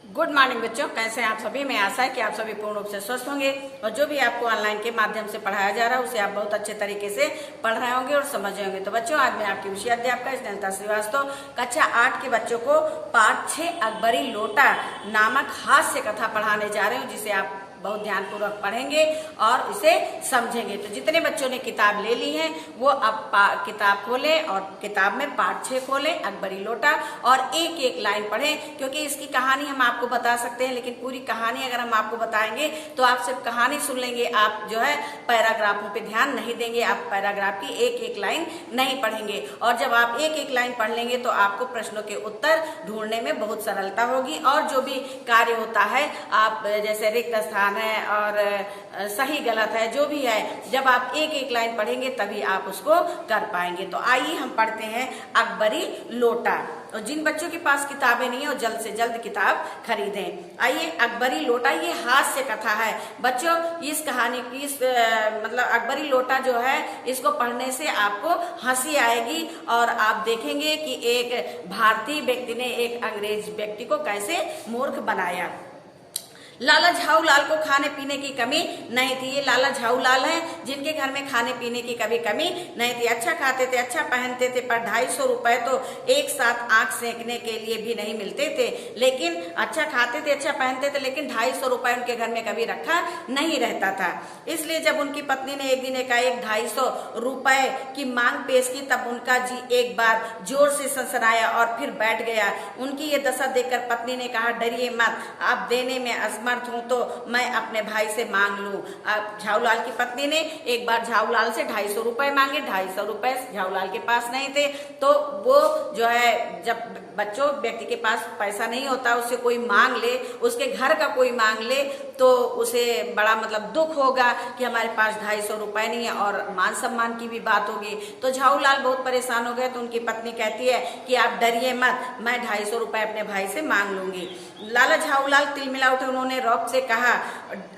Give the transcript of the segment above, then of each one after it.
Good morning बच्चों, कैसे हैं आप सभी। मैं आशा है कि आप सभी पूर्ण रूप से स्वस्थ होंगे और जो भी आपको ऑनलाइन के माध्यम से पढ़ाया जा रहा है उसे आप बहुत अच्छे तरीके से पढ़ रहे होंगे और समझ रहे होंगे। तो बच्चों, आज मैं आपकी विषय अध्यापिका स्नेहलता श्रीवास्तव कक्षा 8 के बच्चों को पाठ 6 अकबरी लोटा नामक हास्य कथा पढ़ाने जा रही हूँ, जिसे आप बहुत ध्यानपूर्वक पढ़ेंगे और इसे समझेंगे। तो जितने बच्चों ने किताब ले ली है वो अब किताब खोलें और किताब में पाठ 6 खोलें अकबरी लोटा और एक एक लाइन पढ़ें, क्योंकि इसकी कहानी हम आपको बता सकते हैं, लेकिन पूरी कहानी अगर हम आपको बताएंगे तो आप सिर्फ कहानी सुन लेंगे, आप जो है पैराग्राफों पे ध्यान नहीं देंगे, आप पैराग्राफ की एक एक लाइन नहीं पढ़ेंगे। और जब आप एक एक लाइन पढ़ लेंगे तो आपको प्रश्नों के उत्तर ढूंढने में बहुत सरलता होगी और जो भी कार्य होता है, आप जैसे रिक्त स्थान है और सही गलत है, जो भी है, जब आप एक एक लाइन पढ़ेंगे तभी आप उसको कर पाएंगे। तो आइए हम पढ़ते हैं अकबरी लोटा। और जिन बच्चों के पास किताबें नहीं है वो जल्द से जल्द किताब खरीदें। आइए, अकबरी लोटा ये हास्य कथा है बच्चों। इस कहानी की मतलब अकबरी लोटा जो है, इसको पढ़ने से आपको हंसी आएगी और आप देखेंगे कि एक भारतीय व्यक्ति ने एक अंग्रेज व्यक्ति को कैसे मूर्ख बनाया। लाला झाऊलाल को खाने पीने की कमी नहीं थी। ये लाला झाऊलाल हैं जिनके घर में खाने पीने की कभी कमी नहीं थी। अच्छा खाते थे, अच्छा पहनते थे, पर 250 रुपए तो एक साथ आंख सेकने के लिए भी नहीं मिलते थे। लेकिन अच्छा खाते थे, अच्छा पहनते थे, लेकिन 250 रुपए उनके घर में कभी रखा नहीं रहता था। इसलिए जब उनकी पत्नी ने एक दिन एकाएक 250 रुपए की मांग पेश की, तब उनका जी एक बार जोर से सनसनाया और फिर बैठ गया। उनकी ये दशा देखकर पत्नी ने कहा, डरिए मत, आप देने में हूं तो मैं अपने भाई से मांग लूं। अब झाऊलाल की पत्नी ने एक बार झाऊलाल से 250 रुपए मांगे। 250 रुपए झाऊलाल के पास नहीं थे, तो वो जो है, जब बच्चों व्यक्ति के पास पैसा नहीं होता, उससे कोई मांग ले, उसके घर का कोई मांग ले, तो उसे बड़ा मतलब दुख होगा कि हमारे पास 250 रुपए नहीं है और मान सम्मान की भी बात होगी। तो झाऊलाल बहुत परेशान हो गए। तो उनकी पत्नी कहती है कि आप डरिए मत, मैं 250 रुपए अपने भाई से मांग लूंगी। लाला झाऊलाल तिलमिला उठे। उन्होंने रौब से कहा,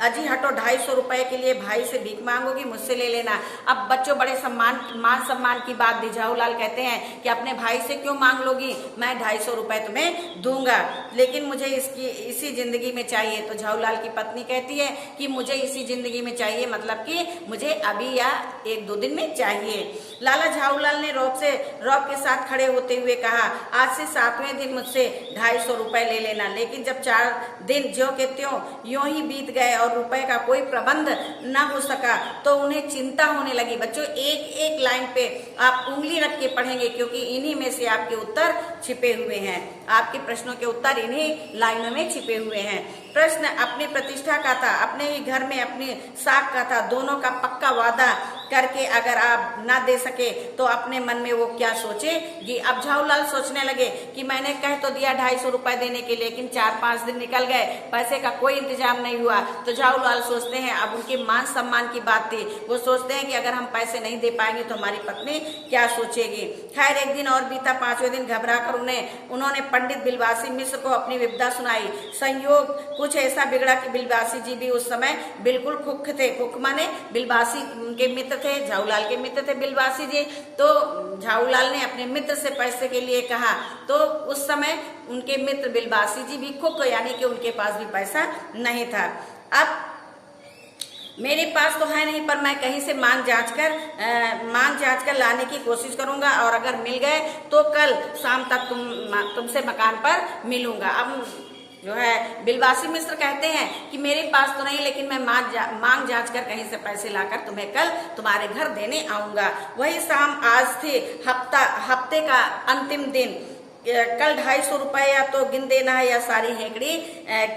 अजी हटो, 250 रुपए के लिए भाई से भीख मांगोगी, मुझसे ले लेना। अब बच्चों बड़े मान सम्मान की बात दी। झाऊलाल कहते हैं कि अपने भाई से क्यों मांग लोगी, मैं 250 रुपए तुम्हें दूंगा, लेकिन मुझे इसी जिंदगी में चाहिए। तो झाऊलाल की पत्नी कहती है कि मुझे इसी जिंदगी में चाहिए, मतलब कि मुझे अभी या 1-2 दिन में चाहिए। लाला झाऊलाल ने रौब के साथ खड़े होते हुए कहा, आज से 7वें दिन मुझसे 250 रुपए ले लेना। लेकिन जब 4 दिन ज्यों के त्यों यूं ही बीत गए और रुपए का कोई प्रबंध न हो सका, तो उन्हें चिंता होने लगी। बच्चों, एक एक लाइन पे आप उंगली रख के पढ़ेंगे, क्योंकि इन्हीं में से आपके उत्तर छिपे हुए हैं। आपके प्रश्नों के उत्तर इन्हीं लाइनों में छिपे हुए हैं। प्रश्न अपनी प्रतिष्ठा का था, अपने ही घर में अपनी साख का था। दोनों का पक्का वादा करके अगर आप ना दे सके तो अपने मन में वो क्या सोचेगी। अब झाऊलाल सोचने लगे कि मैंने कह तो दिया 250 रुपए देने के लिए, लेकिन 4-5 दिन निकल गए, पैसे का कोई इंतजाम नहीं हुआ। तो झाऊलाल सोचते हैं, अब उनके मान सम्मान की बात थी, वो सोचते हैं कि अगर हम पैसे नहीं दे पाएंगे तो हमारी पत्नी क्या सोचेगी। खैर, एक दिन और बीता। 5वें दिन घबरा कर उन्होंने पंडित बिलवासी मिश्र को अपनी विपदा सुनाई। संयोग कुछ ऐसा बिगड़ा कि बिलवासी जी भी उस समय बिल्कुल खुख थे। खुख माने बिलवासी उनके मित्र थे, झाऊलाल के मित्र थे बिलवासी जी। तो झाऊलाल ने अपने मित्र से पैसे के लिए कहा, तो उस समय उनके मित्र बिलवासी जी भी खुख, यानी कि उनके पास भी पैसा नहीं था। अब मेरे पास तो है नहीं, पर मैं कहीं से मांग जांच कर लाने की कोशिश करूंगा, और अगर मिल गए तो कल शाम तक तुमसे मकान पर मिलूंगा। अब जो है बिलवासी मिश्र कहते हैं कि मेरे पास तो नहीं, लेकिन मैं मांग जांच कर कहीं से पैसे लाकर तुम्हें कल तुम्हारे घर देने आऊंगा। वही शाम आज थी हफ्ते का अंतिम दिन। कल 250 रुपए या तो गिन देना है या सारी हेकड़ी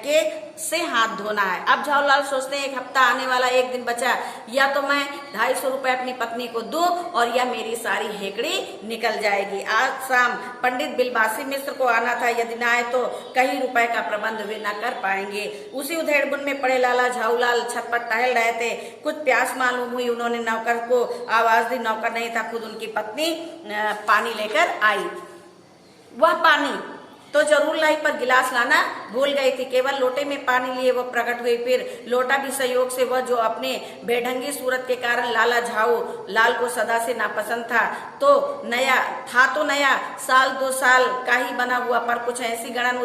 के से हाथ धोना है। अब झाऊलाल सोचते हैं, एक हफ्ता आने वाला, एक दिन बचा, या तो मैं 250 रुपए अपनी पत्नी को दूं और या मेरी सारी हेकड़ी निकल जाएगी। आज शाम पंडित बिलवासी मिश्र को आना था, यदि ना आए तो कहीं रुपए का प्रबंध वे न कर पाएंगे। उसी उधेड़बुन में पड़े लाला झाऊलाल छत पर टहल रहे थे। कुछ प्यास मालूम हुई, उन्होंने नौकर को आवाज दी। नौकर नहीं था, खुद उनकी पत्नी पानी लेकर आई। वह पानी तो जरूर लाई पर गिलास लाना भूल गई थी। केवल लोटे में पानी लिए वो प्रकट हुई। फिर लोटा भी संयोग से वह जो अपने बेढंगी सूरत के कारण लाला झाऊ लाल को सदा से नापसंद था, तो नया साल 2 साल का ही बना हुआ, पर कुछ ऐसी गणन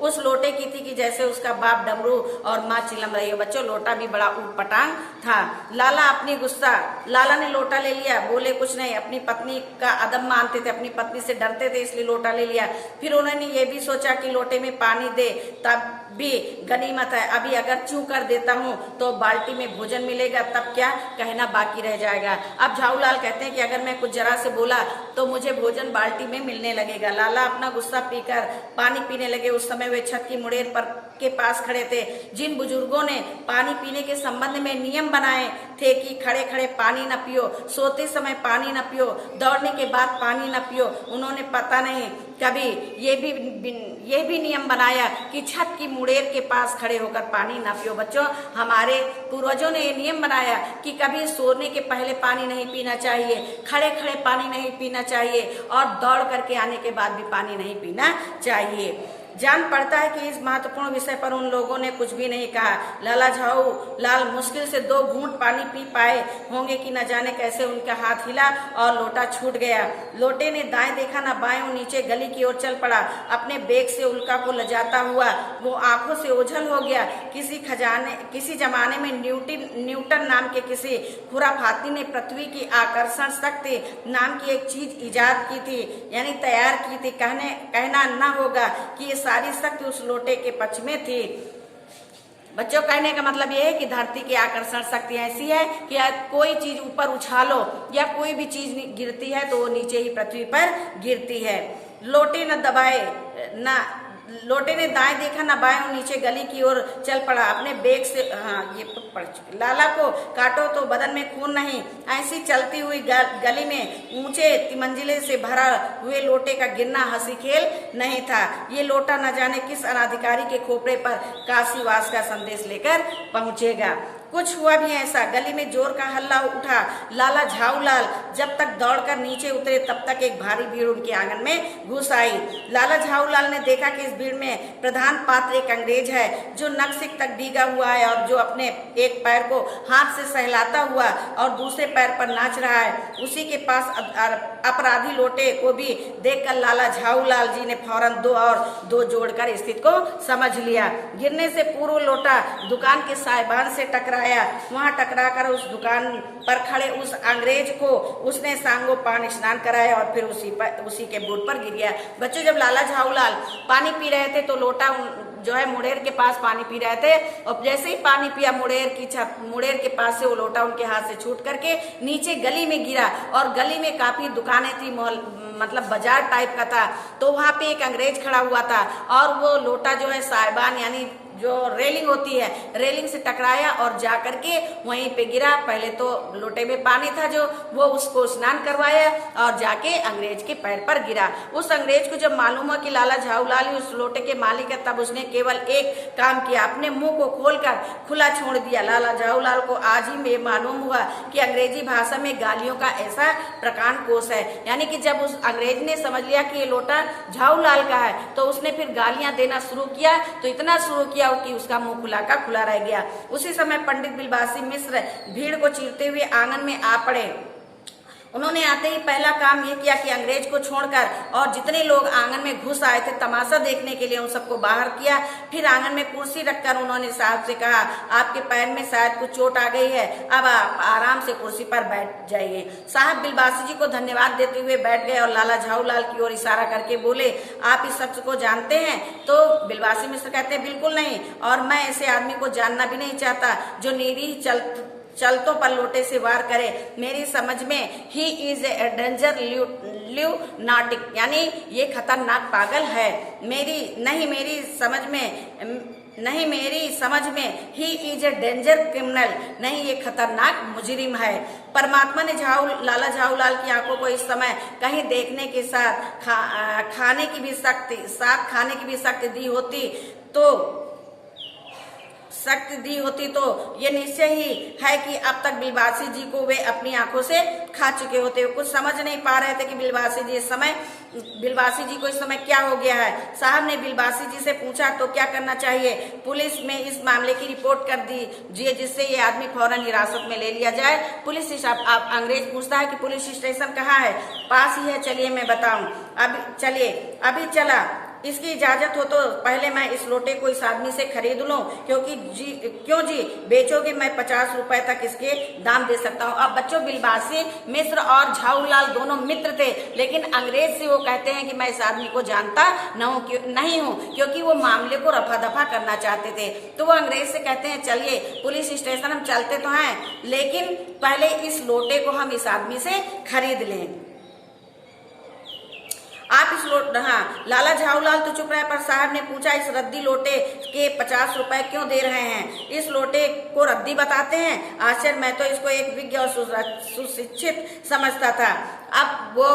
उस लोटे की थी कि जैसे उसका बाप डमरू और माँ चिलम रही हो। बच्चों, लोटा भी बड़ा ऊटपटांग था। लाला ने लोटा ले लिया, बोले कुछ नहीं। अपनी पत्नी का अदब मानते थे, अपनी पत्नी से डरते थे, इसलिए लोटा ले लिया। फिर उन्होंने ये भी सोचा कि लोटे में पानी दे तब भी गनीमत है, अभी अगर चूं कर देता हूँ तो बाल्टी में भोजन मिलेगा, तब क्या कहना बाकी रह जाएगा। अब झाऊलाल कहते हैं कि अगर मैं कुछ जरा से बोला तो मुझे भोजन बाल्टी में मिलने लगेगा। लाला अपना गुस्सा पीकर पानी पीने लगे। उस समय वे छत की मुड़ेर पर के पास खड़े थे। जिन बुजुर्गों ने पानी पीने के संबंध में नियम बनाए थे कि खड़े खड़े पानी न पियो, सोते समय पानी न पियो, दौड़ने के बाद पानी न पियो, उन्होंने पता नहीं कभी ये भी नियम बनाया कि छत की मुड़ेर के पास खड़े होकर पानी ना पियो। बच्चों, हमारे पूर्वजों ने ये नियम बनाया कि कभी सोने के पहले पानी नहीं पीना चाहिए, खड़े खड़े पानी नहीं पीना चाहिए और दौड़ करके आने के बाद भी पानी नहीं पीना चाहिए। जान पड़ता है कि इस महत्वपूर्ण विषय पर उन लोगों ने कुछ भी नहीं कहा। लाला झाऊ लाल मुश्किल से 2 घूंट पानी पी पाए होंगे कि न जाने कैसे उनका हाथ हिला और लोटा छूट गया। लोटे ने दाएं देखा न बाएं, नीचे गली की ओर चल पड़ा। अपने बेग से उल्का को लजाता हुआ वो आंखों से ओझल हो गया। किसी जमाने में न्यूटन नाम के किसी खुराफाती ने पृथ्वी की आकर्षण शक्ति नाम की एक चीज इजाद की थी, यानी तैयार की थी। कहना न होगा कि ये सारी शक्ति उस लोटे के पक्ष में थी। बच्चों, कहने का मतलब ये है कि धरती की आकर्षण शक्ति ऐसी है कि कोई चीज ऊपर उछालो या कोई भी चीज गिरती है तो वो नीचे ही पृथ्वी पर गिरती है। लोटे ने दाएं देखा न बाएं, नीचे गली की ओर चल पड़ा। अपने बेग से ये पढ़ चुके। लाला को काटो तो बदन में खून नहीं, ऐसी चलती हुई गली में ऊंचे तिमंजिले से भरा हुए लोटे का गिरना हंसी खेल नहीं था। ये लोटा न जाने किस अनाधिकारी के खोपड़े पर काशीवास का संदेश लेकर पहुंचेगा। कुछ हुआ भी ऐसा। गली में जोर का हल्ला उठा। लाला झाऊलाल जब तक दौड़कर नीचे उतरे तब तक एक भारी भीड़ उनके आंगन में घुस आई। लाला झाऊलाल ने देखा कि इस भीड़ में प्रधान पात्र एक अंग्रेज है जो नक्सिक तक भीगा हुआ है और जो अपने एक पैर को हाथ से सहलाता हुआ और दूसरे पैर पर नाच रहा है। उसी के पास अपराधी लोटे को भी देखकर लाला झाऊलाल जी ने फौरन 2 और 2 जोड़कर स्थिति को समझ लिया। गिरने से पूर्व लोटा दुकान के साइबान से टकराया। वहां टकराकर उस दुकान पर खड़े उस अंग्रेज को उसने सांगो पानी स्नान कराया और फिर उसी के बूट पर गिर गया। बच्चों, जब लाला झाऊलाल पानी पी रहे थे तो लोटा जो है मुड़ेर के पास पानी पी रहे थे और जैसे ही पानी पिया मुड़ेर के पास से वो लोटा उनके हाथ से छूट करके नीचे गली में गिरा। और गली में काफी दुकानें थी, मतलब बाजार टाइप का था। तो वहां पे एक अंग्रेज खड़ा हुआ था और वो लोटा जो है साहिबान यानी जो रेलिंग होती है, रेलिंग से टकराया और जाकर के वहीं पे गिरा। पहले तो लोटे में पानी था जो वो उसको स्नान करवाया और जाके अंग्रेज के पैर पर गिरा। उस अंग्रेज को जब मालूम हुआ कि लाला झाऊलाल ही उस लोटे के मालिक है, तब उसने केवल एक काम किया, अपने मुंह को खोलकर खुला छोड़ दिया। लाला झाऊलाल को आज ही में मालूम हुआ कि अंग्रेजी भाषा में गालियों का ऐसा प्रकांड कोश है। यानी कि जब उस अंग्रेज ने समझ लिया कि ये लोटा झाऊलाल का है तो उसने फिर गालियां देना शुरू किया। तो इतना शुरू किया कि उसका मुंह खुला का खुला रह गया। उसी समय पंडित बिलबासी मिश्र भीड़ को चीरते हुए आंगन में आ पड़े। उन्होंने आते ही पहला काम ये किया कि अंग्रेज को छोड़कर और जितने लोग आंगन में घुस आए थे तमाशा देखने के लिए उन सबको बाहर किया। फिर आंगन में कुर्सी रखकर उन्होंने साहब से कहा, आपके पैर में शायद कुछ चोट आ गई है, अब आप आराम से कुर्सी पर बैठ जाइए। साहब बिलबासी जी को धन्यवाद देते हुए बैठ गए और लाला झाऊलाल की ओर इशारा करके बोले, आप इस शख्स को जानते हैं? तो बिलबासी मिश्र कहते हैं, बिल्कुल नहीं, और मैं ऐसे आदमी को जानना भी नहीं चाहता जो निरीह चलतों पर लोटे से वार करे। मेरी समझ में ही इज ए डेंजर ल्यूनाटिक, यानी ये खतरनाक पागल है। मेरी समझ में he is a danger criminal, नहीं ये खतरनाक मुजरिम है। परमात्मा ने लाला झाऊलाल की आंखों को इस समय कहीं देखने के साथ खाने की भी शक्ति दी होती तो शक्ति दी होती तो ये निश्चय ही है कि अब तक बिलवासी जी को वे अपनी आंखों से खा चुके होते। कुछ समझ नहीं पा रहे थे कि बिलवासी जी को इस समय क्या हो गया है। साहब ने बिलवासी जी से पूछा तो क्या करना चाहिए। पुलिस में इस मामले की रिपोर्ट कर दीजिए जिससे ये आदमी फौरन हिरासत में ले लिया जाए। पुलिस अंग्रेज पूछता है कि पुलिस स्टेशन कहाँ है। पास ही है, चलिए मैं बताऊं। अभी चला। इसकी इजाजत हो तो पहले मैं इस लोटे को इस आदमी से खरीद लूं, क्यों जी बेचोगे, मैं 50 रुपए तक इसके दाम दे सकता हूं। अब बच्चों, बिलवासी मिश्र और झाऊलाल दोनों मित्र थे, लेकिन अंग्रेज से वो कहते हैं कि मैं इस आदमी को जानता नहीं हूं, क्योंकि वो मामले को रफा दफा करना चाहते थे। तो वो अंग्रेज से कहते हैं चलिए पुलिस स्टेशन हम चलते तो हैं, लेकिन पहले इस लोटे को हम इस आदमी से खरीद लें। आप इस हाँ, लाला झाऊलाल तो चुप रहे, पर साहब ने पूछा इस रद्दी लोटे के 50 रुपए क्यों दे रहे हैं। इस लोटे को रद्दी बताते हैं। आश्चर्य, मैं तो इसको एक विज्ञ और सुशिक्षित समझता था। अब वो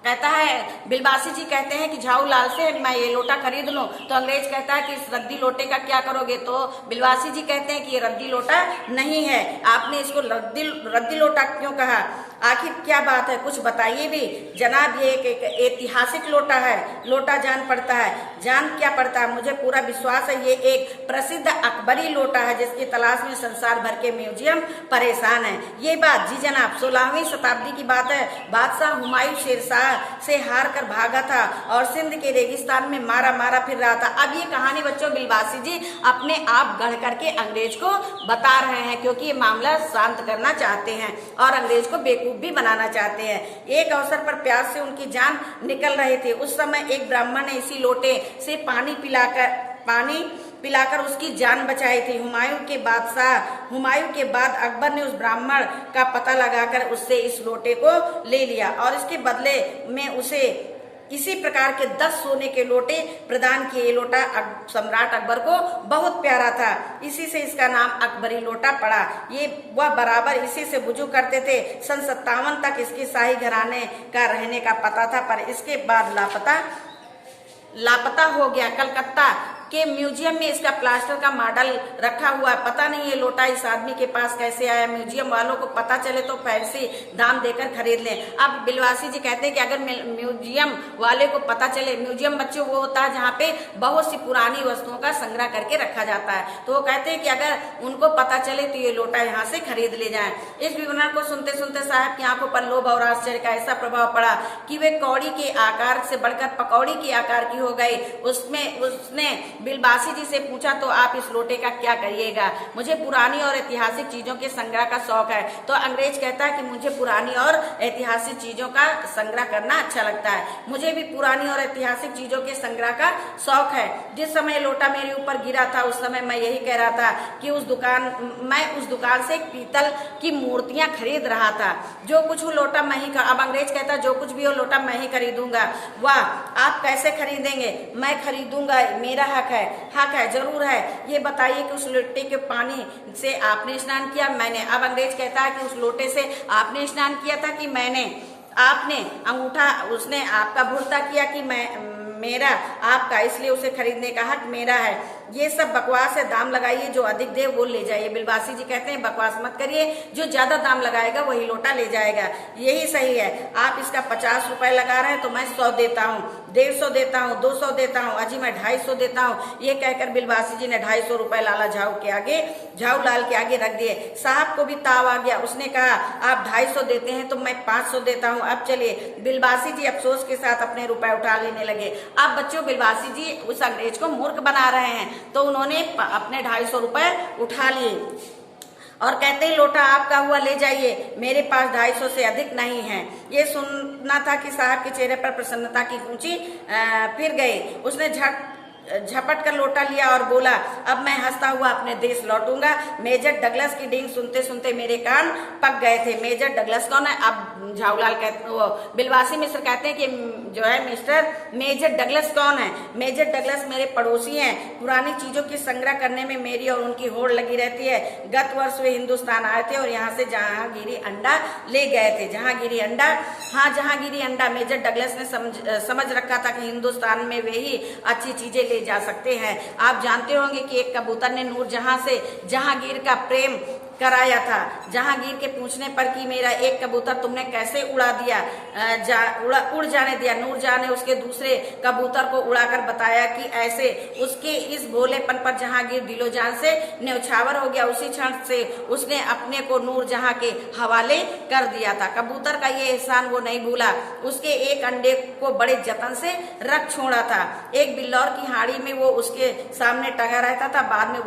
कहता है, बिलवासी जी कहते हैं कि झाऊलाल से मैं ये लोटा खरीद लूं, तो अंग्रेज कहता है कि इस रद्दी लोटे का क्या करोगे। तो बिलवासी जी कहते हैं कि ये रद्दी लोटा नहीं है, आपने इसको रद्दी लोटा क्यों कहा, आखिर क्या बात है, कुछ बताइए भी। जनाब, ये एक ऐतिहासिक लोटा है। लोटा जान पड़ता है। जान क्या पड़ता है, मुझे पूरा विश्वास है ये एक प्रसिद्ध अकबरी लोटा है जिसकी तलाश में संसार भर के म्यूजियम परेशान है। ये बात, जी जनाब, 16वीं शताब्दी की बात है। बादशाह हुमायूं शेरशाह से हार कर भागा था और सिंध के रेगिस्तान में मारा फिर रहा था। अब ये कहानी बच्चों बिलवासी जी अपने आप गढ़ करके अंग्रेज को बता रहे हैं, क्योंकि ये मामला शांत करना चाहते हैं और अंग्रेज को बेवकूफ भी बनाना चाहते हैं। एक अवसर पर प्यास से उनकी जान निकल रही थी। उस समय एक ब्राह्मण ने इसी लोटे से पानी पिलाकर उसकी जान बचाई थी। हुमायूं के बाद अकबर ने उस ब्राह्मण का पता लगाकर उससे इस लोटे को ले लिया और इसके बदले में उसे इसी प्रकार के 10 सोने के लोटे प्रदान किए। ये लोटा सम्राट अकबर को बहुत प्यारा था, इसी से इसका नाम अकबरी लोटा पड़ा। ये वह बराबर इसी से वुजू करते थे। सन 57 तक इसके शाही घराने का रहने का पता था, पर इसके बाद लापता हो गया। कलकत्ता के म्यूजियम में इसका प्लास्टर का मॉडल रखा हुआ है। पता नहीं ये लोटा इस आदमी के पास कैसे आया। म्यूजियम वालों को पता चले तो फैंसी दाम देकर खरीद लें। अब बिलवासी जी कहते हैं कि अगर म्यूजियम वाले को पता चले, म्यूजियम बच्चों वो होता है जहाँ पे बहुत सी पुरानी वस्तुओं का संग्रह करके रखा जाता है, तो वो कहते हैं कि अगर उनको पता चले तो ये लोटा यहाँ से खरीद ले जाए। इस विवरण को सुनते सुनते साहब की आंखों पर लोभ और आश्चर्य का ऐसा प्रभाव पड़ा कि वे कौड़ी के आकार से बढ़कर पकौड़ी के आकार की हो गई। उसने बिलवासी जी से पूछा तो आप इस लोटे का क्या करिएगा। मुझे पुरानी और ऐतिहासिक चीजों के संग्रह का शौक है। तो अंग्रेज कहता है कि मुझे पुरानी और ऐतिहासिक चीजों का संग्रह करना अच्छा लगता है। मुझे भी पुरानी और ऐतिहासिक चीजों के संग्रह का शौक है। जिस समय लोटा मेरे ऊपर गिरा था उस समय मैं यही कह रहा था कि मैं उस दुकान से पीतल की मूर्तियां खरीद रहा था। जो कुछ हो लोटा मैं ही। अब अंग्रेज कहता है जो कुछ भी हो लोटा मैं ही खरीदूंगा। वाह, आप कैसे खरीदेंगे। मैं खरीदूंगा, मेरा हक है, जरूर है। ये बताइए कि उस लोटे के पानी से आपने स्नान किया। मैंने। अब अंग्रेज कहता है कि उस लोटे से आपने स्नान किया था कि मैंने। आपने। अंगूठा उसने आपका भुरता किया कि मेरा आपका, इसलिए उसे खरीदने का हक मेरा है। ये सब बकवास है, दाम लगाइए, जो अधिक दे वो ले जाइए। बिलवासी जी कहते हैं बकवास मत करिए, जो ज्यादा दाम लगाएगा वही लोटा ले जाएगा। यही सही है। आप इसका 50 रुपए लगा रहे हैं तो मैं 100 देता हूँ, 150 देता हूँ, 200 देता हूँ, अजी मैं 250 देता हूँ। ये कहकर बिलवासी जी ने 250 रुपए लाला झाऊलाल के आगे रख दिए। साहब को भी ताव आ गया। उसने कहा आप 250 देते हैं तो मैं 500 देता हूँ। अब चलिए। बिलवासी जी अफसोस के साथ अपने रुपए उठा लेने लगे। अब बच्चों बिलवासी जी उस अंग्रेज को मूर्ख बना रहे हैं, तो उन्होंने अपने 250 रुपए उठा लिए और कहते हैं लोटा आपका हुआ, ले जाइए, मेरे पास 250 से अधिक नहीं है। ये सुनना था कि साहब के चेहरे पर प्रसन्नता की ऊंची फिर गई। उसने झपट कर लोटा लिया और बोला अब मैं हंसता हुआ अपने देश लौटूंगा। मेजर डगलस की डींग सुनते सुनते मेरे कान पक गए थे। मेजर डगलस कौन है। अब झाऊलाल बिलवासी मिश्र कहते हैं कि जो है मिस्टर मेजर डगलस कौन है। मेजर डगलस मेरे पड़ोसी हैं। पुरानी चीजों की संग्रह करने में मेरी और उनकी होड़ लगी रहती है। गत वर्ष वे हिंदुस्तान आए थे और यहाँ से जहांगीरी अंडा ले गए थे। जहांगीरी अंडा, हाँ जहांगीरी अंडा। मेजर डगलस ने समझ रखा था कि हिंदुस्तान में वे ही अच्छी चीजें ले ले जा सकते हैं। आप जानते होंगे कि एक कबूतर ने नूरजहां से जहांगीर का प्रेम कराया था। जहांगीर के पूछने पर कि मेरा एक कबूतर तुमने कैसे उड़ा दिया, उड़ जाने दिया, नूरजहां ने उसके दूसरे कबूतर को उड़ाकर बताया कि ऐसे। उसके इस भोलेपन पर जहांगीर दिलो जान से न्यौछावर हो गया। उसी क्षण से उसने अपने को नूरजहां के हवाले कर दिया था। कबूतर का ये एहसान वो नहीं भूला। उसके एक अंडे को बड़े जतन से रख छोड़ा था। एक बिल्लौर की हाड़ी में वो उसके सामने टंगा रहता था। बाद में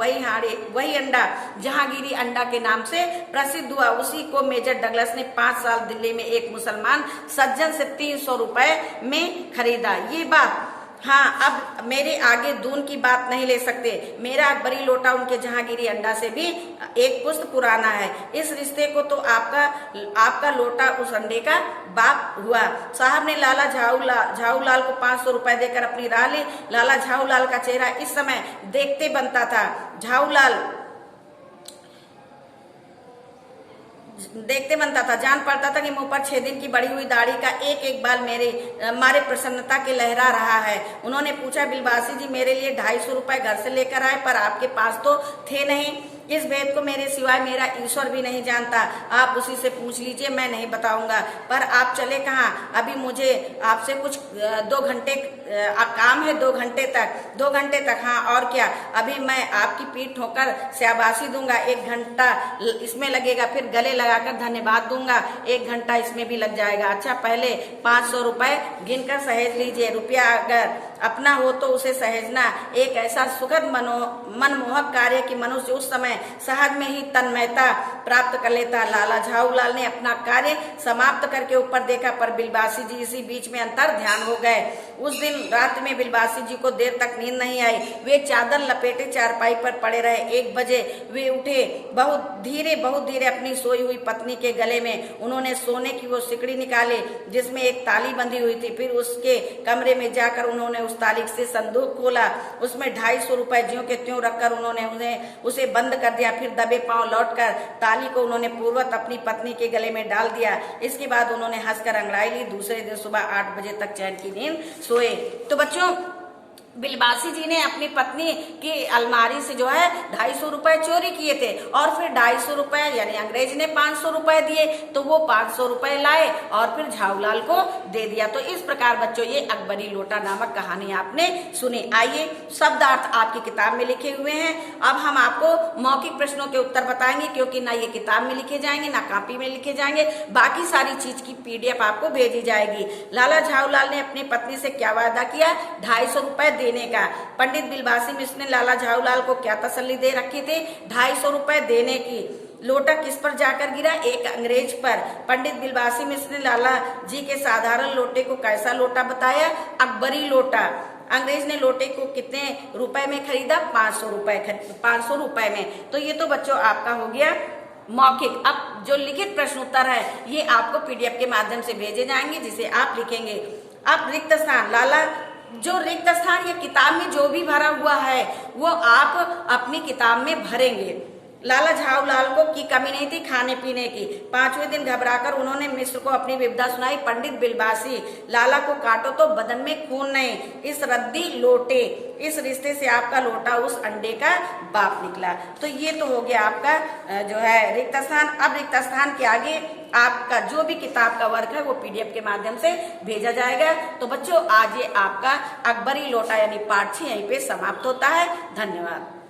वही अंडा जहांगीरी अंडा के नाम से प्रसिद्ध हुआ। उसी को मेजर डगलस ने 5 साल दिल्ली में एक मुसलमान सज्जन से 300 रुपए में खरीदा। ये बात, हाँ, अब मेरे आगे दून की बात नहीं ले सकते। मेरा अकबरी लोटा उनके जहांगीरी अंडा से भी एक पुश्त पुराना है। इस रिश्ते को तो आपका लोटा उस अंडे का बाप हुआ। साहब ने लाला झाऊलाल को 500 रुपए देकर अपनी राह ली। लाला झाऊलाल का चेहरा इस समय देखते बनता था। जान पड़ता था कि मुंह पर 6 दिन की बढ़ी हुई दाढ़ी का एक एक बाल मारे प्रसन्नता के लहरा रहा है। उन्होंने पूछा, बिलबासी जी मेरे लिए 250 रुपए घर से लेकर आए, पर आपके पास तो थे नहीं। इस भेद को मेरे सिवाय मेरा ईश्वर भी नहीं जानता। आप उसी से पूछ लीजिए, मैं नहीं बताऊंगा। पर आप चले कहाँ? अभी मुझे आपसे कुछ 2 घंटे काम है। 2 घंटे तक। हाँ, और क्या? अभी मैं आपकी पीठ ठोकर शाबाशी दूंगा। 1 घंटा इसमें लगेगा, फिर गले लगाकर धन्यवाद दूंगा। 1 घंटा इसमें भी लग जाएगा। अच्छा, पहले 500 रुपए गिनकर सहेज लीजिए। रुपया अगर अपना हो तो उसे सहेजना एक ऐसा सुखद मनमोहक कार्य कि मनुष्य उस समय सहज में ही तन्मयता प्राप्त कर लेता। लाला झाऊलाल ने अपना कार्य समाप्त करके ऊपर देखा, पर बिलबासी जी इसी बीच में अंतर ध्यान हो गए। उस दिन रात में बिलबासी जी को देर तक नींद नहीं आई। वे चादर लपेटे चारपाई पर पड़े रहे। 1 बजे वे उठे। बहुत धीरे अपनी सोई हुई पत्नी के गले में उन्होंने सोने की वो सिकड़ी निकाली जिसमें एक ताली बंधी हुई थी। फिर उसके कमरे में जाकर उन्होंने उस ताली से संदूक खोला। उसमें 250 रुपए ज्यों के त्यों रखकर उन्होंने उसे बंद कर दिया। फिर दबे पांव लौटकर ताली को उन्होंने पूर्ववत अपनी पत्नी के गले में डाल दिया। इसके बाद उन्होंने हंसकर अंगड़ाई ली। दूसरे दिन सुबह 8 बजे तक चैन की नींद सोए। तो बच्चों, बिलबासी जी ने अपनी पत्नी की अलमारी से जो है 250 रुपए चोरी किए थे और फिर 250 रुपए यानी अंग्रेज ने 500 रुपए दिए तो वो 500 रुपए लाए और फिर झाऊलाल को दे दिया। तो इस प्रकार बच्चों ये अकबरी लोटा नामक कहानी आपने सुनी। आइए, शब्दार्थ आपकी किताब में लिखे हुए हैं। अब हम आपको मौखिक प्रश्नों के उत्तर बताएंगे, क्योंकि ना ये किताब में लिखे जाएंगे ना कॉपी में लिखे जाएंगे। बाकी सारी चीज की PDF आपको भेजी जाएगी। लाला झाऊलाल ने अपनी पत्नी से क्या वादा किया? 250 रुपए देने का। पंडित बिलबासी मिश्र ने लाला झाऊलाल को क्या तसल्ली दे रखी थी? 250 रुपए देने की। लोटा किस पर जाकर गिरा? एक अंग्रेज पर। पंडित बिलबासी मिश्र ने लाला जी के साधारण लोटे को कैसा लोटा बताया? अकबरी लोटा। अंग्रेज ने लोटे को कितने रुपए में खरीदा? 500 रुपए में। तो ये तो बच्चों आपका हो गया मौखिक। अब जो लिखित प्रश्न उत्तर है ये आपको PDF के माध्यम से भेजे जाएंगे, जिसे आप लिखेंगे। अब रिक्त स्थान, जो रिक्त स्थान ये किताब में जो भी भरा हुआ है वो आप अपनी किताब में भरेंगे। लाला झाऊलाल को की कमी नहीं थी खाने पीने की। 5वें दिन घबराकर उन्होंने मिश्र को अपनी विपदा सुनाई। पंडित बिलबासी, लाला को काटो तो बदन में खून नहीं। इस रद्दी लोटे, इस रिश्ते से आपका लोटा उस अंडे का बाप निकला। तो ये तो हो गया आपका जो है रिक्त स्थान। अब रिक्त स्थान के आगे आपका जो भी किताब का वर्क है वो PDF के माध्यम से भेजा जाएगा। तो बच्चों, आज ये आपका अकबरी लोटा यानी पाठ 6 यहीं पे समाप्त होता है। धन्यवाद।